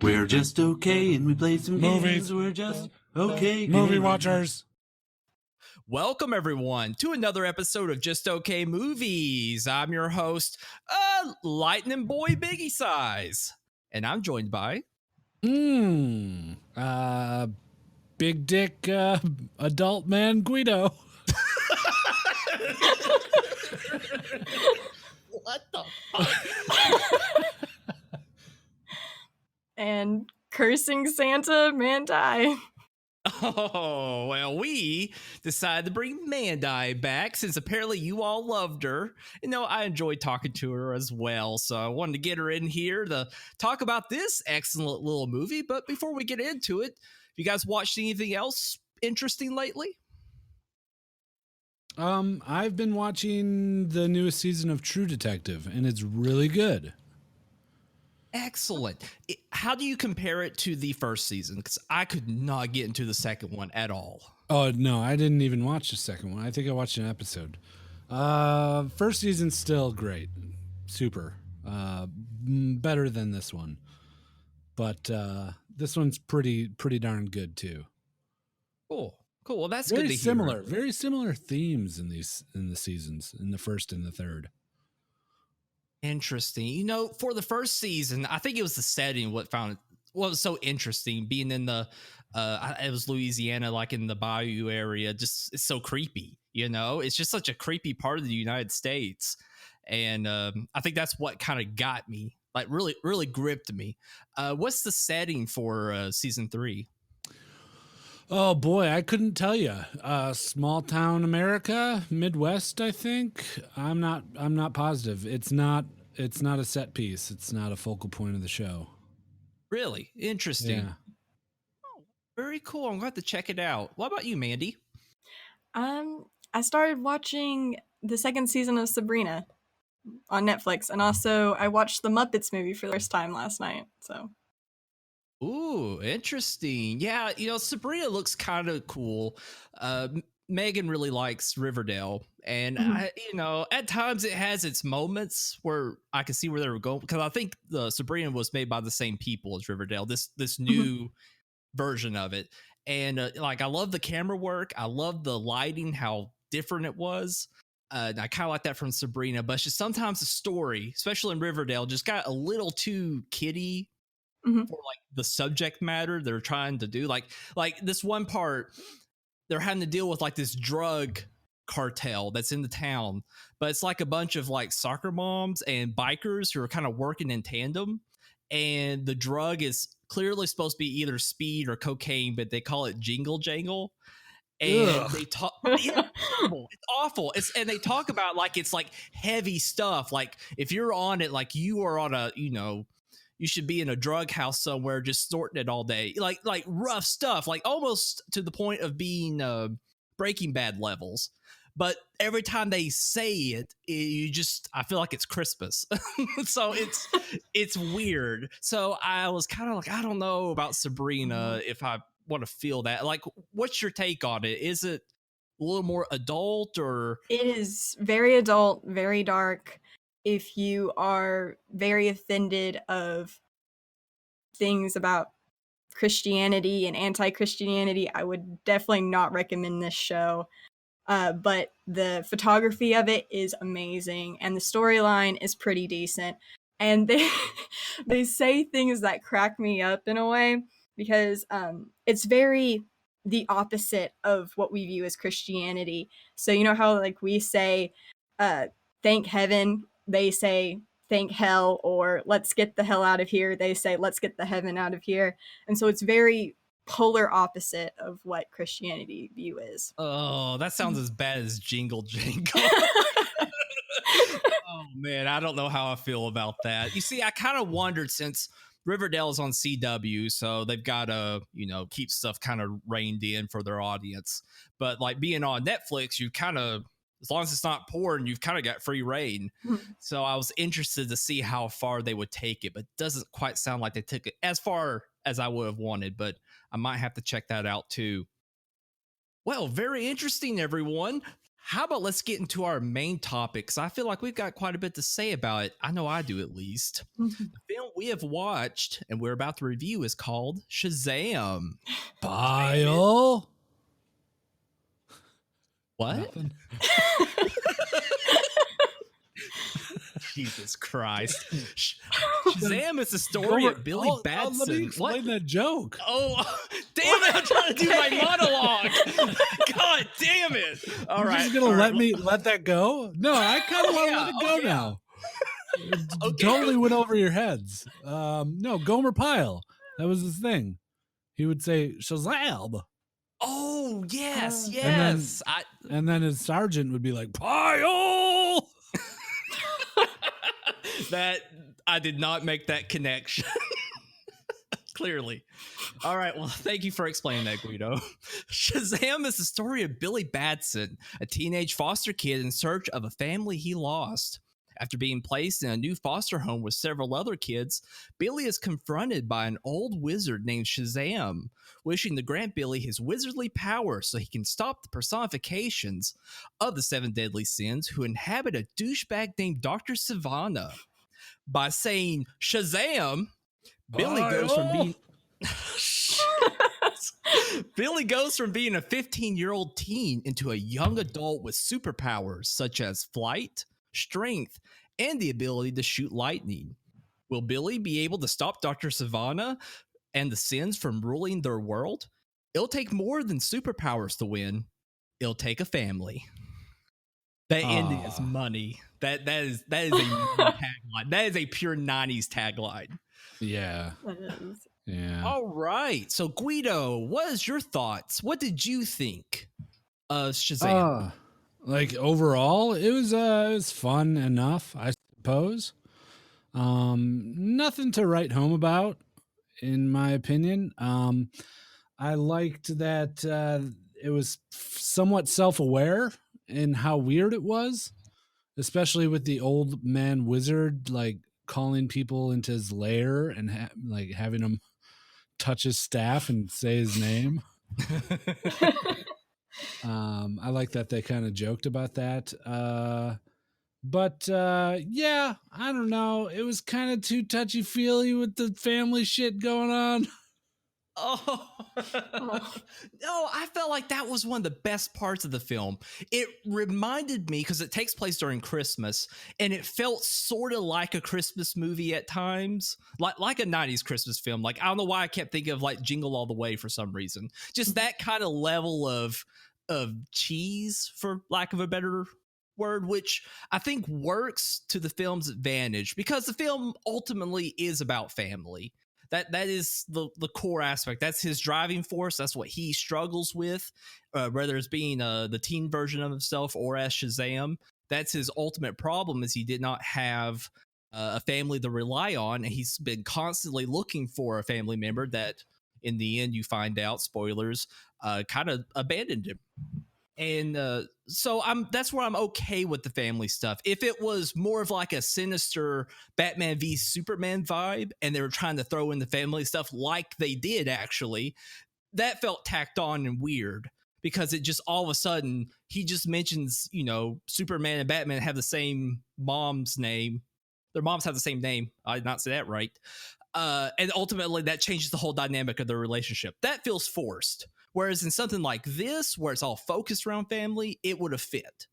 We're just okay, and we play some Movies. games. We're just okay. Movie watchers. Welcome, everyone, to another episode of Just Okay Movies. I'm your host, Lightning Boy Biggie Size. And I'm joined by... Big dick adult man Gweedo. What the fuck? And cursing Santa manDIE. Oh, well, we decided to bring manDIE back since apparently you all loved her. You know, I enjoyed talking to her as well, so I wanted to get her in here to talk about this excellent little movie. But before we get into it, have you guys watched anything else interesting lately? I've been watching the newest season of True Detective, and it's really good. Excellent. How do you compare it to the first season? Because I could not get into the second one at all. Oh, no, I didn't even watch the second one. I think I watched an episode. First season's still great. Super. Better than this one. But this one's pretty darn good, too. Cool. Well, that's very good to similar. hear. Very similar themes in the seasons, in the first and the third. Interesting. You know, for the first season, I think it was the setting what was so interesting, being in the it was Louisiana, like in the bayou area. Just it's so creepy, you know. It's just such a creepy part of the United States, and I think that's what kind of got me, like really gripped me. What's the setting for season 3? Oh boy, I couldn't tell you. Small town America, Midwest, I think. I'm not positive. It's not a set piece. It's not a focal point of the show. Really interesting. Yeah. Oh, very cool. I'm going to have to check it out. What about you, manDIE? I started watching the second season of Sabrina on Netflix, and also I watched the Muppets movie for the first time last night. So. Ooh, interesting. Yeah, you know, Sabrina looks kind of cool. Megan really likes Riverdale, and at times it has its moments where I can see where they were going, because I think the Sabrina was made by the same people as Riverdale, this new version of it. And like, I love the camera work, I love the lighting, how different it was. And I kind of like that from Sabrina, but it's just sometimes the story, especially in Riverdale, just got a little too kiddie for like the subject matter they're trying to do. Like this one part, they're having to deal with like this drug cartel that's in the town, but it's like a bunch of like soccer moms and bikers who are kind of working in tandem, and the drug is clearly supposed to be either speed or cocaine, but they call it jingle jangle. And they talk, it's awful. And they talk about like it's like heavy stuff. Like if you're on it, like you are on a, you know, you should be in a drug house somewhere just snorting it all day. Like rough stuff, like almost to the point of being Breaking Bad levels. But every time they say it, I feel like it's Christmas. So it's weird. So I was kind of like, I don't know about Sabrina if I want to feel that. Like, what's your take on it? Is it a little more adult, or? It is very adult, very dark. If you are very offended of things about Christianity and anti-Christianity, I would definitely not recommend this show. But the photography of it is amazing, and the storyline is pretty decent. And they say things that crack me up in a way, because it's very the opposite of what we view as Christianity. So you know how like we say, thank heaven, they say thank hell, or let's get the hell out of here, they say let's get the heaven out of here. And so it's very polar opposite of what Christianity view is. Oh, that sounds as bad as jingle jangle. Oh man, I don't know how I feel about that. You see, I kind of wondered, since Riverdale is on CW, so they've got to, you know, keep stuff kind of reined in for their audience. But like being on Netflix, you kind of, as long as it's not porn, you've kind of got free reign. So I was interested to see how far they would take it, but it doesn't quite sound like they took it as far as I would have wanted, but I might have to check that out too. Well, very interesting, everyone. how about let's get into our main topics? I feel like we've got quite a bit to say about it. I know I do, at least. The film we have watched and we're about to review is called Shazam. Pile. What? Nothing. Jesus Christ. Shazam is the story of Billy Batson. Let me explain that joke. Oh, damn it. I'm trying to do my monologue. God damn it. All You're right. just going to let that go? No, I kind of want to Yeah, let it go yeah. now. It Okay. totally went over your heads. No, Gomer Pyle. That was his thing. He would say, Shazam. Oh, yes, Oh. yes. And then his sergeant would be like, Pyle. That I did not make that connection. Clearly. All right. Well, thank you for explaining that, Guido. Shazam is the story of Billy Batson, a teenage foster kid in search of a family he lost. After being placed in a new foster home with several other kids, Billy is confronted by an old wizard named Shazam, wishing to grant Billy his wizardly power so he can stop the personifications of the 7 deadly sins who inhabit a douchebag named Dr. Savannah. By saying Shazam, Billy goes from being Billy goes from being a 15-year-old teen into a young adult with superpowers such as flight, strength, and the ability to shoot lightning. Will Billy be able to stop Dr. Savannah and the sins from ruling their world? It'll take more than superpowers to win. It'll take a family. That ending is money. That is a tagline. That is a pure 90s tagline. Yeah. That is. Yeah. All right. So Guido, what is your thoughts? What did you think of Shazam? Like overall, it was fun enough, I suppose. Nothing to write home about, in my opinion. I liked that it was somewhat self-aware in how weird it was, especially with the old man wizard like calling people into his lair and like having them touch his staff and say his name. I like that they kind of joked about that. But yeah, I don't know. It was kind of too touchy-feely with the family shit going on. Oh. No, I felt like that was one of the best parts of the film. It reminded me, because it takes place during Christmas, and it felt sort of like a Christmas movie at times, like a 90s Christmas film. Like, I don't know why I kept thinking of like Jingle All the Way for some reason. Just that kind of level of cheese, for lack of a better word, which I think works to the film's advantage, because the film ultimately is about family. That is the core aspect. That's his driving force. That's what he struggles with, whether it's being the teen version of himself or as Shazam. That's his ultimate problem, is he did not have a family to rely on, and he's been constantly looking for a family member that, in the end, you find out, spoilers, kind of abandoned him. And so that's where I'm okay with the family stuff. If it was more of like a sinister Batman v Superman vibe, and they were trying to throw in the family stuff like they did, actually, that felt tacked on and weird, because it just all of a sudden he just mentions, Superman and Batman have the same mom's name. Their moms have the same name. I did not say that right. And ultimately that changes the whole dynamic of their relationship. That feels forced. Whereas in something like this, where it's all focused around family, it would have fit.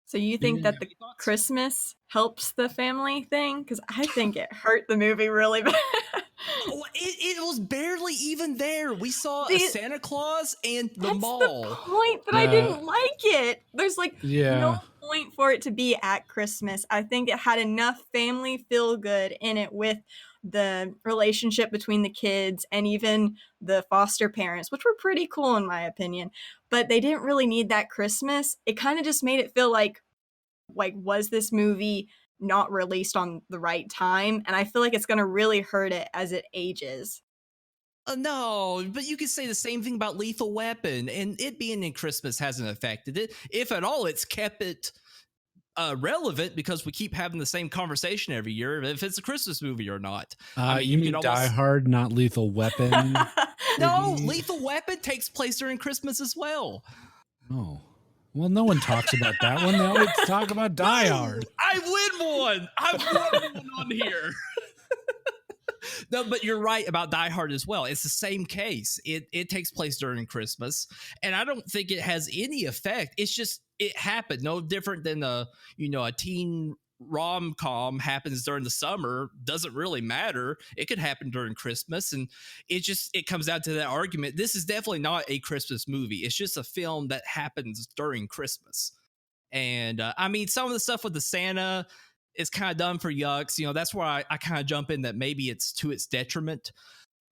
So you think that the Christmas helps the family thing? Because I think it hurt the movie really bad. Oh, it was barely even there. We saw a Santa Claus and the mall. That's the point that I didn't like it. There's no point for it to be at Christmas. I think it had enough family feel good in it, with the relationship between the kids and even the foster parents, which were pretty cool in my opinion. But they didn't really need that Christmas. It kind of just made it feel like was this movie not released on the right time? And I feel like it's going to really hurt it as it ages. No, but you could say the same thing about Lethal Weapon, and it being in Christmas hasn't affected it. If at all, it's kept it relevant, because we keep having the same conversation every year if it's a Christmas movie or not. You mean Die Hard, not Lethal Weapon? No, Lethal Weapon takes place during Christmas as well. Oh. Well, no one talks about that one. They always talk about Die Hard. I win one. I've won one on here. No, but you're right about Die Hard as well. It's the same case. It takes place during Christmas, and I don't think it has any effect. It's just it happened. No different than a teen rom-com happens during the summer. Doesn't really matter. It could happen during Christmas, and it comes down to that argument. This is definitely not a Christmas movie. It's just a film that happens during Christmas. And I mean, some of the stuff with the Santa is kind of done for yucks. That's why I kind of jump in that maybe it's to its detriment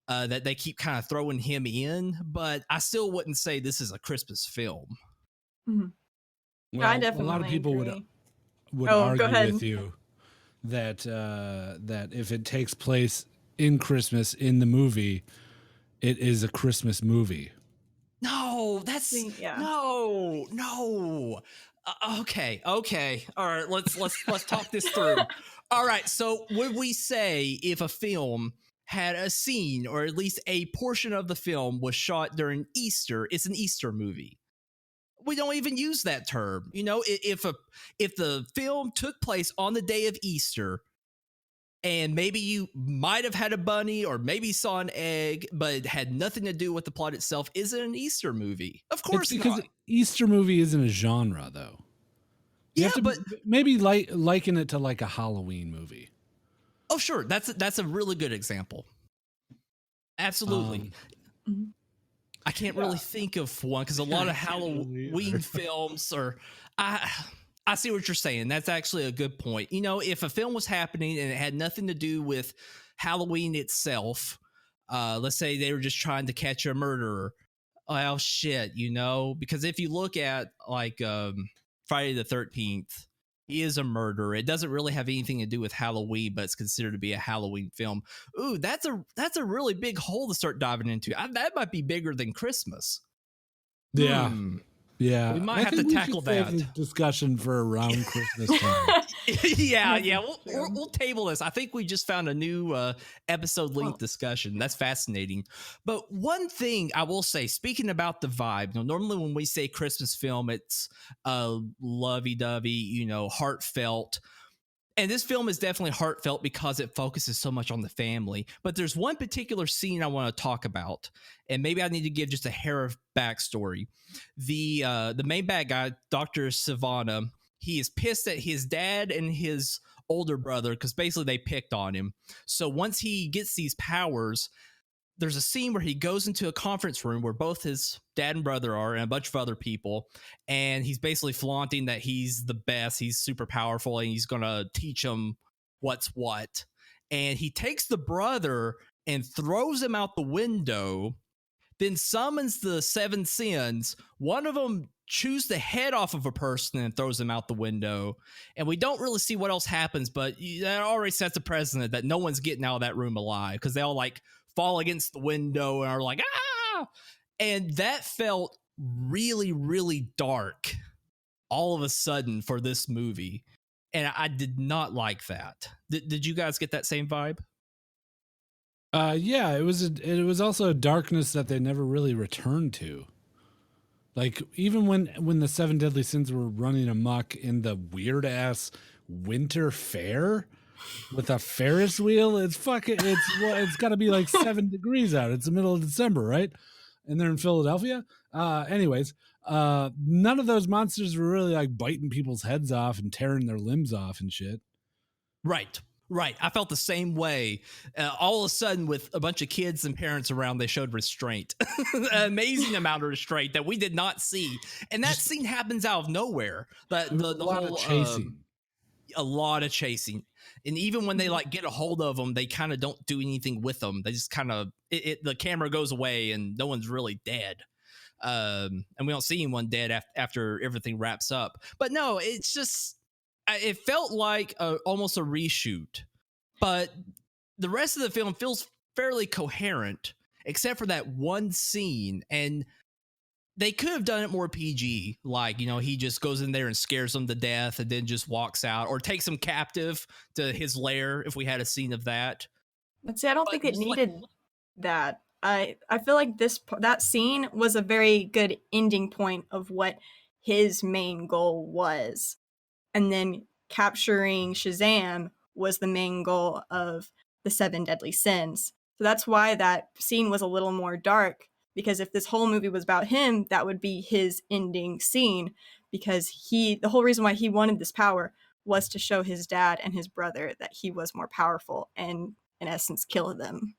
that they keep kind of throwing him in. But I still wouldn't say this is a Christmas film. Mhm. Well, I a definitely lot of people agree. would Oh, go argue ahead. with you that that if it takes place in Christmas in the movie, it is a Christmas movie. No, Yeah. no. Okay. All right, let's talk this through. All right, so would we say if a film had a scene or at least a portion of the film was shot during Easter, it's an Easter movie? We don't even use that term. If the film took place on the day of Easter, and maybe you might have had a bunny or maybe saw an egg, but it had nothing to do with the plot itself, is it an Easter movie? Of course It's because not. Easter movie isn't a genre, though. You have to but maybe liken it to like a Halloween movie. oh, sure, that's a really good example. Absolutely. Mhm. I can't really think of one because a lot of Halloween films are. I see what you're saying. That's actually a good point. If a film was happening and it had nothing to do with Halloween itself, let's say they were just trying to catch a murderer. Oh shit, because if you look at like Friday the 13th, he is a murderer. It doesn't really have anything to do with Halloween, but it's considered to be a Halloween film. Ooh, that's a really big hole to start diving into. That might be bigger than Christmas. Yeah. Yeah, We might I have think to we tackle should save that. this discussion for around Christmas time. yeah. We'll table this. I think we just found a new episode length discussion. That's fascinating. But one thing I will say, speaking about the vibe, normally when we say Christmas film, it's lovey-dovey, heartfelt. And this film is definitely heartfelt because it focuses so much on the family. But there's one particular scene I want to talk about, and maybe I need to give just a hair of backstory. The main bad guy, Dr. Savannah, he is pissed at his dad and his older brother because basically they picked on him. So once he gets these powers, there's a scene where he goes into a conference room where both his dad and brother are and a bunch of other people. And he's basically flaunting that he's the best. He's super powerful and he's going to teach them what's what. And he takes the brother and throws him out the window, then summons the seven sins. One of them chews the head off of a person and throws him out the window. And we don't really see what else happens, but that already sets a precedent that no one's getting out of that room alive because they all like fall against the window and are like, ah! And that felt really, really dark all of a sudden for this movie. And I did not like that. Did you guys get that same vibe? Yeah, it was also a darkness that they never really returned to. Like even when the seven deadly sins were running amok in the weird ass winter fair with a Ferris wheel, it's got to be like 7 degrees out. It's the middle of December, right? And they're in Philadelphia. Anyways, none of those monsters were really like biting people's heads off and tearing their limbs off and shit. Right. I felt the same way. All of a sudden, with a bunch of kids and parents around, they showed restraint. An amazing amount of restraint that we did not see. And that scene happens out of nowhere. But the lot whole of chasing. A lot of chasing. And even when they like get a hold of them, they kind of don't do anything with them. They just kind of the camera goes away and no one's really dead. And we don't see anyone dead after everything wraps up. But no, it's just it felt like almost a reshoot. But the rest of the film feels fairly coherent, except for that one scene. And they could have done it more PG, like, he just goes in there and scares them to death and then just walks out, or takes them captive to his lair if we had a scene of that. But see, I don't think it needed that. I feel like that scene was a very good ending point of what his main goal was. And then capturing Shazam was the main goal of the 7 deadly sins. So that's why that scene was a little more dark, because if this whole movie was about him, that would be his ending scene, because the whole reason why he wanted this power was to show his dad and his brother that he was more powerful and in essence kill them.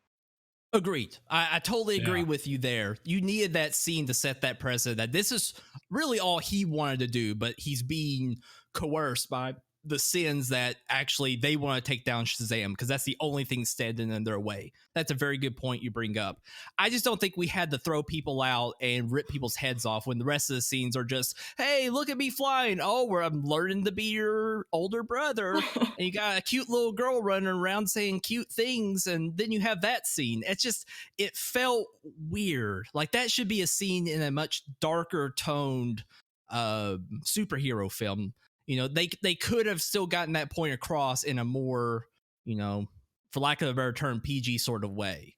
Agreed. I totally agree Yeah. with you there. You needed that scene to set that precedent that this is really all he wanted to do, but he's being coerced by the sins that actually they want to take down Shazam, because that's the only thing standing in their way. That's a very good point you bring up. I just don't think we had to throw people out and rip people's heads off when the rest of the scenes are just, hey, look at me flying. Oh, where I'm learning to be your older brother. And you got a cute little girl running around saying cute things, and then you have that scene. It's just, it felt weird. Like that should be a scene in a much darker toned superhero film. You know, they could have still gotten that point across in a more, you know, for lack of a better term, PG sort of way.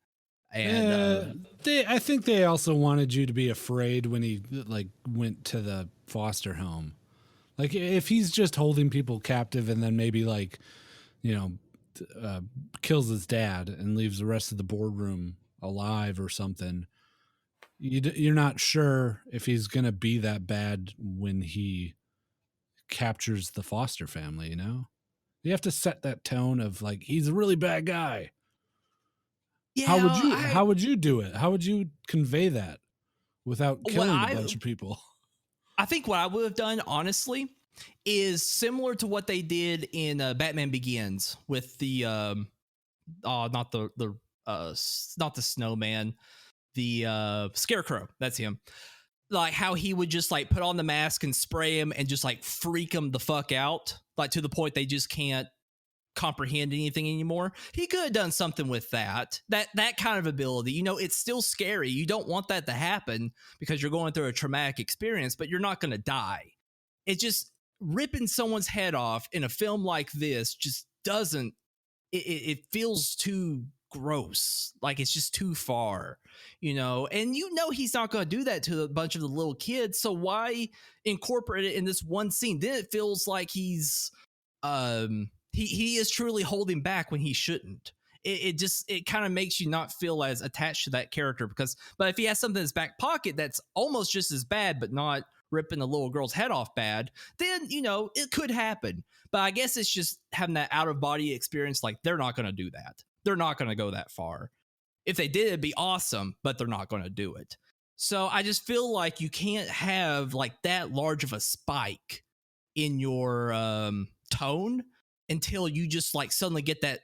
And I think they also wanted you to be afraid when he like went to the foster home. Like if he's just holding people captive and then maybe like, you know, kills his dad and leaves the rest of the boardroom alive or something, you're not sure if he's gonna be that bad when he captures the foster family. You know, you have to set that tone of like he's a really bad guy. yeah, How would you do it? How would you convey that without killing a bunch of people? I think what I would have done, honestly, is similar to what they did in Batman Begins with the not the snowman, the scarecrow. That's him. Like how he would just like put on the mask and spray him and just like freak him the fuck out, like to the point they just can't comprehend anything anymore. He could have done something with that kind of ability. You know, it's still scary. You don't want that to happen because you're going through a traumatic experience, but you're not going to die. It just ripping someone's head off in a film like this just doesn't. It feels too gross. Like it's just too far, you know. And you know he's not going to do that to a bunch of the little kids. So why incorporate it in this one scene? Then it feels like he's he is truly holding back when he shouldn't. It kind of makes you not feel as attached to that character but if he has something in his back pocket that's almost just as bad but not ripping the little girl's head off bad, then you know it could happen. But I guess it's just having that out of body experience. Like they're not going to do that. They're not going to go that far. If they did, it'd be awesome, but they're not going to do it. So I just feel like you can't have like that large of a spike in your tone until you just like suddenly get that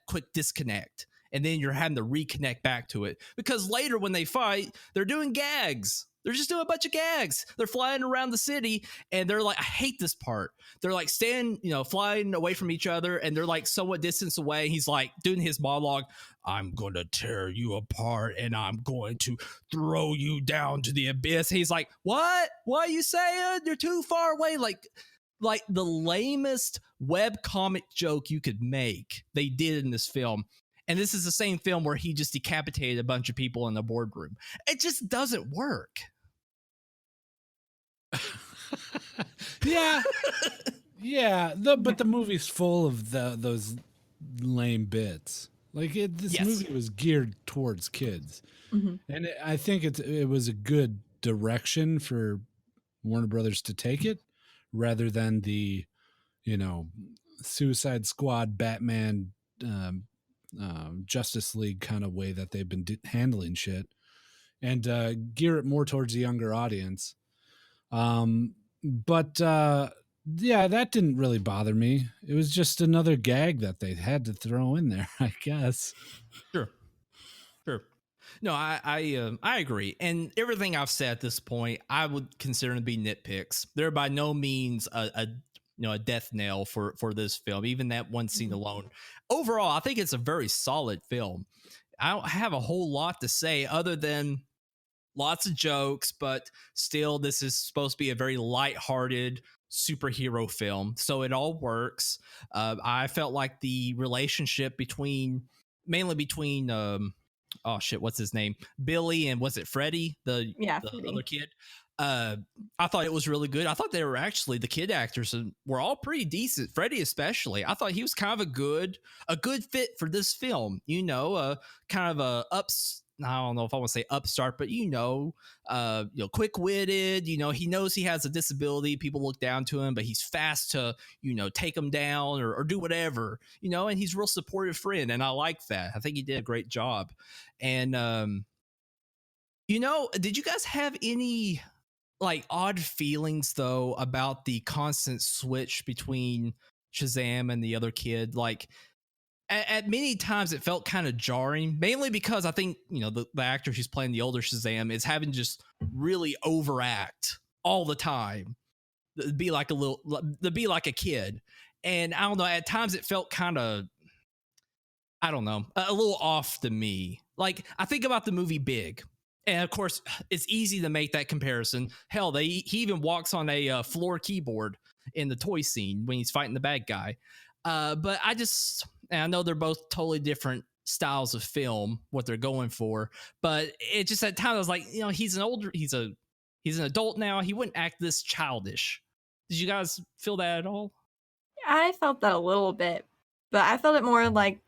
quick disconnect, and then you're having to reconnect back to it, because later when they fight, they're doing gags. They're just doing a bunch of gags. They're flying around the city, and they're like, I hate this part. They're like flying away from each other, and they're like somewhat distance away. He's like doing his monologue. I'm going to tear you apart, and I'm going to throw you down to the abyss. He's like, what? What are you saying? You're too far away. Like the lamest web comic joke you could make, they did in this film. And this is the same film where he just decapitated a bunch of people in the boardroom. It just doesn't work. Yeah. Yeah. But the movie's full of those lame bits. Like this Yes. movie was geared towards kids. Mm-hmm. And I think it was a good direction for Warner Brothers to take it, rather than the, you know, Suicide Squad, Batman, Justice League kind of way that they've been handling shit, and gear it more towards a younger audience. But yeah, that didn't really bother me. It was just another gag that they had to throw in there, I guess. Sure. No, I agree. And everything I've said at this point, I would consider to be nitpicks. They're by no means a death nail for this film, even that one scene alone. Overall, I think it's a very solid film. I don't have a whole lot to say other than lots of jokes, but still, this is supposed to be a very lighthearted superhero film, so it all works. I felt like the relationship mainly between oh shit, what's his name? Billy, and was it Freddie, the Freddie. other kid? I thought it was really good. I thought they were actually, the kid actors were all pretty decent. Freddie especially. I thought he was kind of a good fit for this film. Kind of I don't know if I want to say upstart, but quick-witted. He knows he has a disability. People look down to him, but he's fast to take him down or do whatever. And he's a real supportive friend, and I like that. I think he did a great job. And did you guys have any like odd feelings though about the constant switch between Shazam and the other kid? Like at many times it felt kind of jarring, mainly because I think the actor who's playing the older Shazam is having just really overact all the time, to be like a kid. And I don't know, at times it felt kind of, I don't know, a little off to me. Like I think about the movie Big. And of course, it's easy to make that comparison. Hell, he even walks on a floor keyboard in the toy scene when he's fighting the bad guy. But I know they're both totally different styles of film, what they're going for. But it just at times I was like, he's an adult now. He wouldn't act this childish. Did you guys feel that at all? I felt that a little bit, but I felt it more like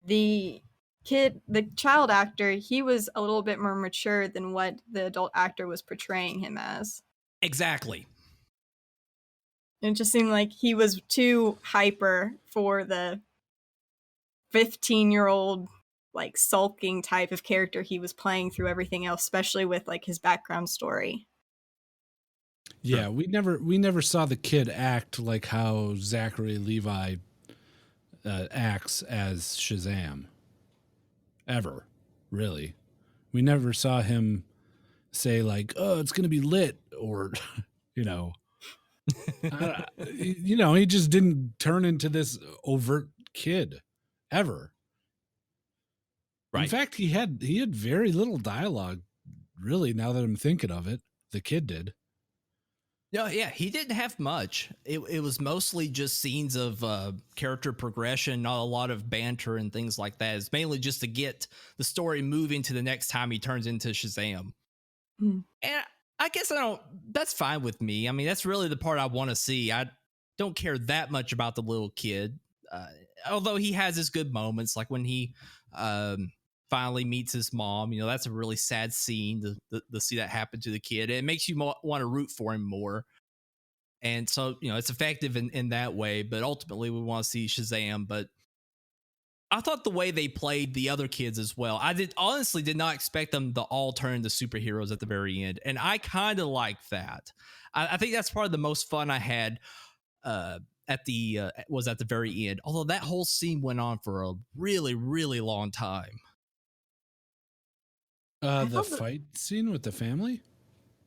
the child actor, he was a little bit more mature than what the adult actor was portraying him as. Exactly. It just seemed like he was too hyper for the 15-year-old, like, sulking type of character he was playing through everything else, especially with like his background story. Yeah, we never saw the kid act like how Zachary Levi acts as Shazam. Ever, really. We never saw him say like, "Oh, it's gonna be lit," or he just didn't turn into this overt kid ever. Right. In fact, he had very little dialogue, really. Now that I'm thinking of it, the kid did. No, yeah, he didn't have much. It was mostly just scenes of character progression, not a lot of banter and things like that. It's mainly just to get the story moving to the next time he turns into Shazam. And I guess that's fine with me. I mean, that's really the part I want to see. I don't care that much about the little kid. Although he has his good moments, like when he finally meets his mom. That's a really sad scene to see that happen to the kid. It makes you want to root for him more. And so, it's effective in that way. But ultimately, we want to see Shazam. But I thought the way they played the other kids as well, I honestly did not expect them to all turn into superheroes at the very end. And I kind of like that. I think that's probably the most fun I had at the very end. Although that whole scene went on for a really, really long time. The fight scene with the family?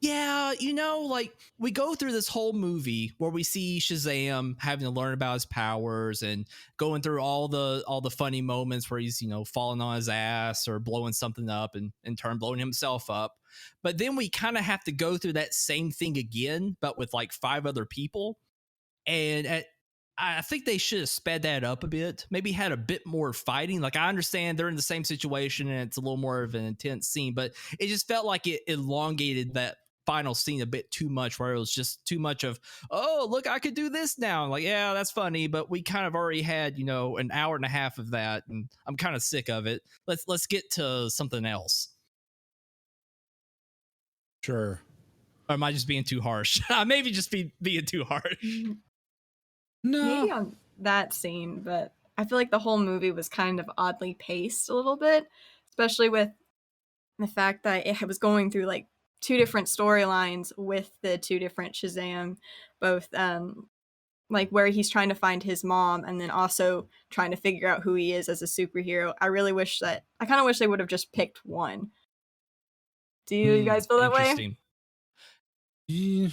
Yeah, like we go through this whole movie where we see Shazam having to learn about his powers and going through all the funny moments where he's, falling on his ass or blowing something up and in turn blowing himself up. But then we kind of have to go through that same thing again, but with like 5 other people. And I think they should have sped that up a bit, maybe had a bit more fighting. Like, I understand they're in the same situation and it's a little more of an intense scene, but it just felt like it elongated that final scene a bit too much, where it was just too much of, oh, look, I could do this now. I'm like, yeah, that's funny, but we kind of already had, an hour and a half of that, and I'm kind of sick of it. Let's get to something else. Sure. Or am I just being too harsh? Maybe just being too harsh. No. Maybe on that scene, but I feel like the whole movie was kind of oddly paced a little bit, especially with the fact that it was going through like 2 different storylines with the 2 different Shazam, both like where he's trying to find his mom and then also trying to figure out who he is as a superhero. I kind of wish they would have just picked one. Do you guys feel that way? Yeah.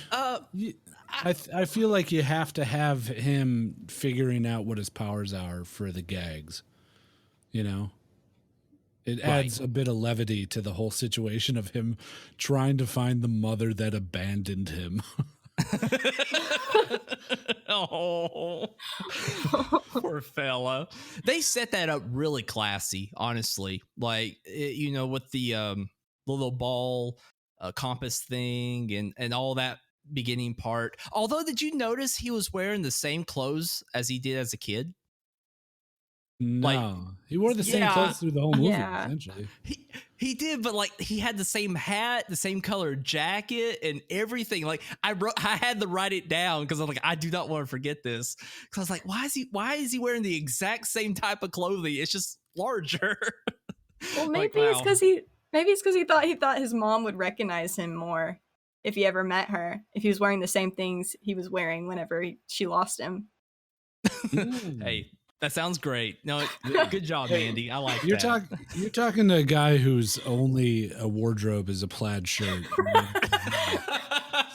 I feel like you have to have him figuring out what his powers are for the gags. It adds a bit of levity to the whole situation of him trying to find the mother that abandoned him. Oh, poor fella. They set that up really classy, honestly. Like, with the little ball compass thing and all that beginning part. Although, did you notice he was wearing the same clothes as he did as a kid? Like, No, he wore the same yeah, clothes through the whole movie, Yeah. essentially. he did, but like he had the same hat, the same color jacket, and everything. Like I had to write it down because I'm like, I do not want to forget this. Because I was like, why is he wearing the exact same type of clothing? It's just larger. Well, Like, maybe it's wow. because he thought his mom would recognize him more if he ever met her. If he was wearing the same things he was wearing whenever she lost him. Hey, that sounds great. No, good job, manDIE. I like You're that. you're talking to a guy whose only wardrobe is a plaid shirt.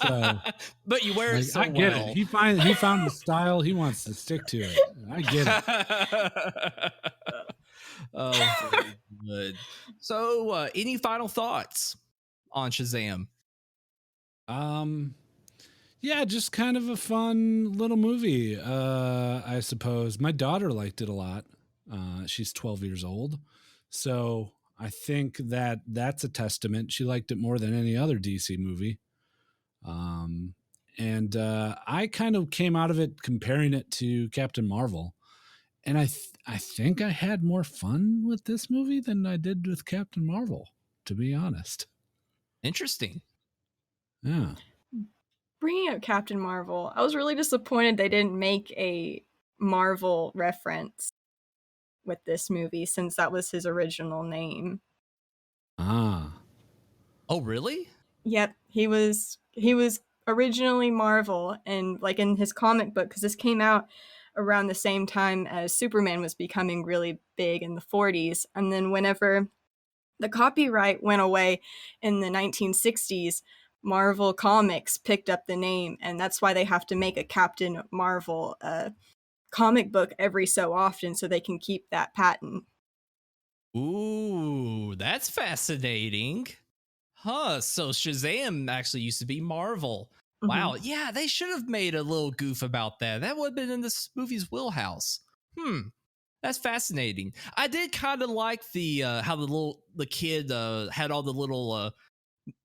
So, but you wear it like, so I get well. it. He found the style. He wants to stick to it. I get it. Oh, very good. So, any final thoughts on Shazam? Yeah, just kind of a fun little movie. I suppose my daughter liked it a lot. She's 12 years old, so I think that's a testament. She liked it more than any other DC movie. And I kind of came out of it comparing it to Captain Marvel, and I think I had more fun with this movie than I did with Captain Marvel, to be honest. Interesting. Yeah. Bringing up Captain Marvel, I was really disappointed they didn't make a Marvel reference with this movie since that was his original name. Ah. Oh, really? Yep, he was originally Marvel, and like in his comic book, because this came out around the same time as Superman was becoming really big in the 40s, and then whenever the copyright went away in the 1960s, Marvel Comics picked up the name, and that's why they have to make a Captain Marvel comic book every so often so they can keep that patent. Ooh, that's fascinating. Huh. So Shazam actually used to be Marvel. Wow. Yeah, they should have made a little goof about that. That would have been in this movie's wheelhouse. That's fascinating. I did kind of like the how the kid had all the little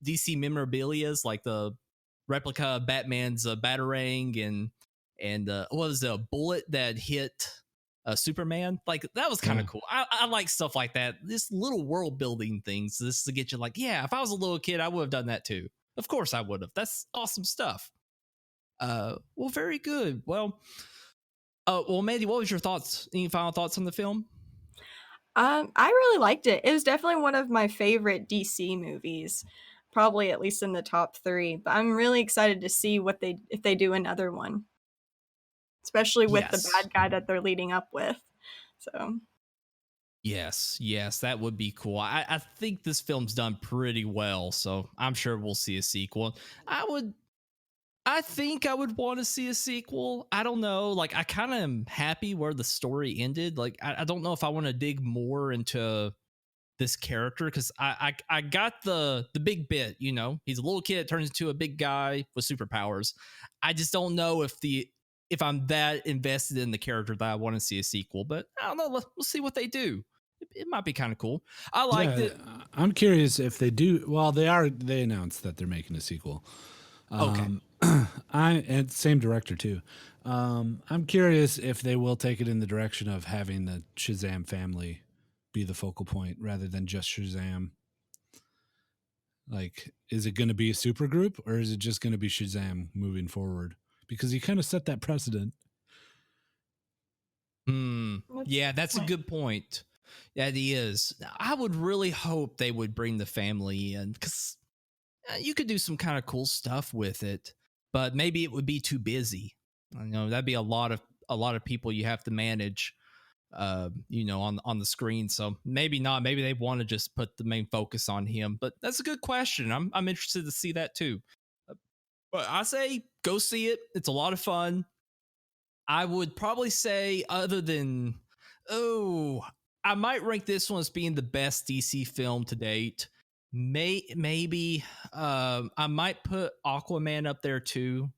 DC memorabilias, like the replica of Batman's batarang and what was a bullet that hit Superman. Like that was kind of cool. I like stuff like that. This little world building things. This to get you like, yeah, if I was a little kid, I would have done that too. Of course I would have. That's awesome stuff. Well, very good. Well, manDIE, what was your thoughts? Any final thoughts on the film? I really liked it. It was definitely one of my favorite DC movies, probably at least in the top 3. But I'm really excited to see if they do another one, especially with the bad guy that they're leading up with. So yes, that would be cool. I think this film's done pretty well, so I'm sure we'll see a sequel. I think I would want to see a sequel. I don't know. Like, I kind of am happy where the story ended. Like, I don't know if I want to dig more into this character because I got the big bit. You know, he's a little kid, turns into a big guy with superpowers. I just don't know if I'm that invested in the character that I want to see a sequel. But I don't know. We'll see what they do. It might be kind of cool. I liked it. I'm curious if they do. Well, they announced that they're making a sequel. Okay. And same director too. I'm curious if they will take it in the direction of having the Shazam family be the focal point rather than just Shazam. Like, is it going to be a super group or is it just going to be Shazam moving forward? Because he kind of set that precedent. Yeah, that's a good point. Yeah, it is. I would really hope they would bring the family in because you could do some kind of cool stuff with it, but maybe it would be too busy. I know that'd be a lot of people you have to manage, on the screen. So maybe not. Maybe they want to just put the main focus on him. But that's a good question. I'm interested to see that too. But I say go see it. It's a lot of fun. I would probably say, other than I might rank this one as being the best DC film to date. Maybe I might put Aquaman up there too.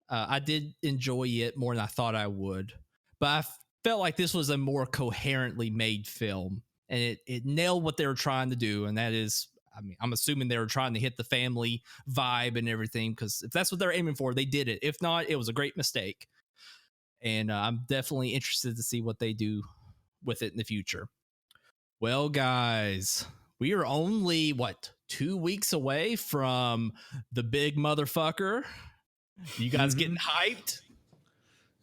I did enjoy it more than I thought I would, but I felt like this was a more coherently made film, and it nailed what they were trying to do, and that is, I mean, I'm assuming they were trying to hit the family vibe and everything, because if that's what they're aiming for, they did it. If not, it was a great mistake, and I'm definitely interested to see what they do with it in the future. Well, guys, we are only 2 weeks away from the big motherfucker. You guys getting hyped?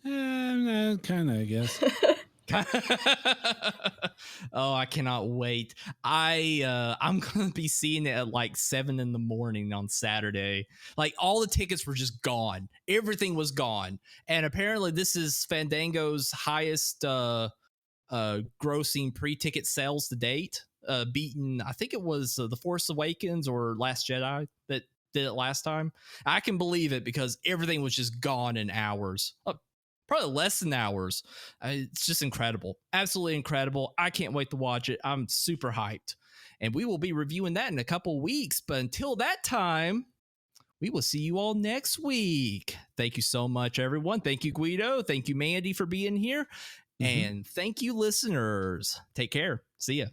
Kind of, I guess. Oh, I cannot wait. I'm gonna be seeing it at like 7 a.m. on Saturday. Like, all the tickets were just gone. Everything was gone. And apparently this is Fandango's highest grossing pre-ticket sales to date, beating, I think it was The Force Awakens or Last Jedi that did it last time. I can believe it because everything was just gone in hours. Probably less than hours. It's just incredible. Absolutely incredible. I can't wait to watch it. I'm super hyped. And we will be reviewing that in a couple weeks. But until that time, we will see you all next week. Thank you so much, everyone. Thank you, Gweedo. Thank you, manDIE, for being here. And thank you, listeners. Take care. See ya.